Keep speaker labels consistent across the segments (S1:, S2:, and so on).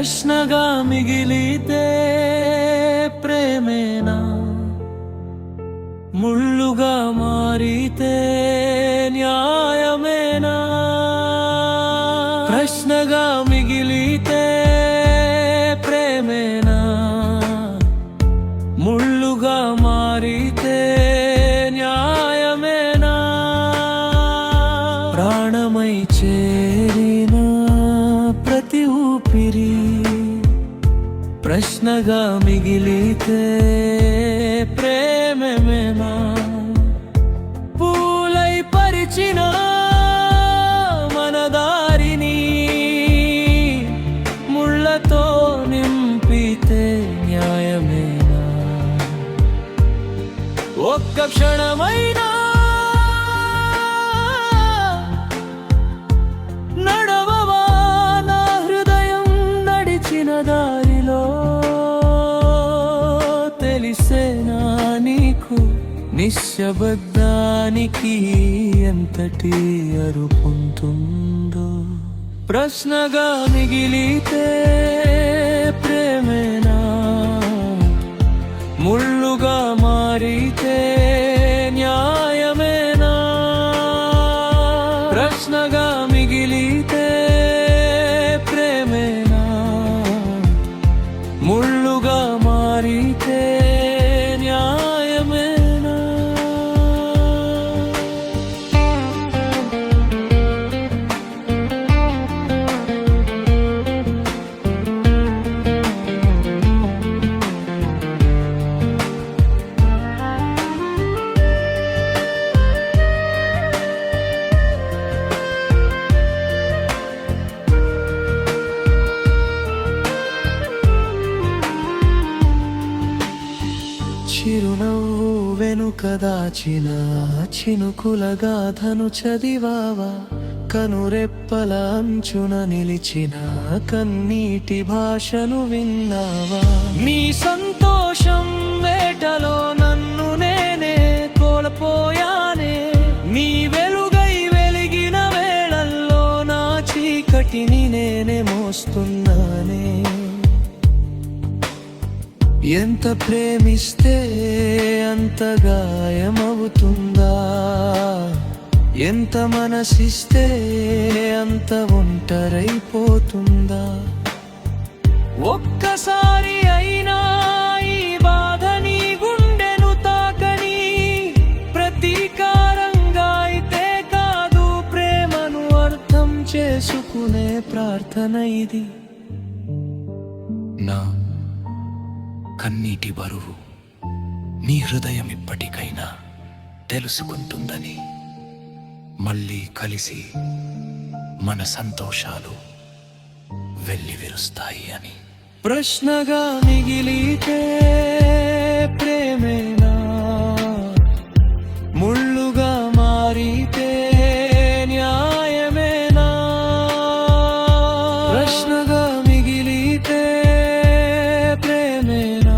S1: ప్రశ్నగా మిగిలితే ప్రేమేనా, ముళ్ళుగా మారితే న్యాయమేనా? ప్రశ్నగా మిగిలితే ప్రేమేనా, ముళ్ళుగా మారితే న్యాయమేనా? ప్రాణమై చేరిన ప్రతి ఊపిరి ప్రశ్నగా మిగిలితే ప్రేమేనా? పూలై పరిచిన మన దారిని ముళ్ళతో నింపితే న్యాయమేనా? ఒక్క క్షణమైనా నడవవా నా హృదయం నడిచిన దారిలో? తెలిసేనా నీకు నిశ్శబ్దానికి ఎంతటి అరుపుంటుందో? ప్రశ్నగా మిగిలితే ప్రేమేనా, ముళ్ళుగా మారితే న్యాయమేనా? ప్రశ్నగా మిగిలితే ప్రేమేనా, ముళ్ళుగా మారితే న్యాయమేనా? చిరునవ్వు వెనుక దాచిన చినుకుల గాథను చదివావా? కనురెప్పల అంచున నిలిచిన కన్నీటి భాషను విన్నావా? నీ సంతోషం వేటలో నన్ను నేనే కోల్పోయానే. నీ వెలుగై వెలిగిన వేళల్లో నా చీకటిని నేనే మోస్తున్నానే. ఎంత ప్రేమిస్తే అంత గాయమవుతుందా? ఎంత మనసిస్తే అంత ఒంటరైపోతుందా? ఒక్కసారి అయినా ఈ బాధ నీ గుండెను తాకని, ప్రతీకారంగా అయితే కాదు, ప్రేమను అర్థం చేసుకునే ప్రార్థన ఇది.
S2: నా కన్నీటి బరువు నీ హృదయం ఇప్పటికైనా తెలుసుకుంటుందని, మళ్ళీ కలిసి మన సంతోషాలు వెల్లివిరుస్తాయి అని.
S1: ప్రశ్నగా మిగిలితే ప్రేమేనా, ముళ్ళుగా మారితే న్యాయమేనా? ప్రశ్నగా మిగిలితే ప్రేమేనా,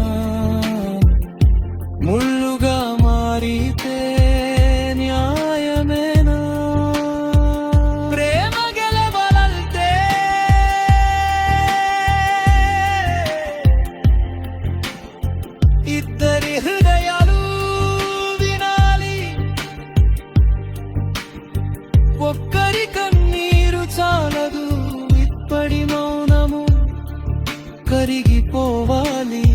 S1: ముళ్ళుగా మారితే న్యాయమేనా? ప్రేమ గెలవలంటే ఇద్దరి హృదయాలు వినాలి. ఒక్కరి కన్నీరు చాలదు, ఇప్పటి మౌనము కరిగిపోవాలి.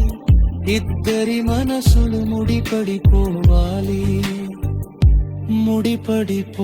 S1: ఇద్దరి మనసులు ముడిపడిపోవాలి, ముడిపడిపోవాలి.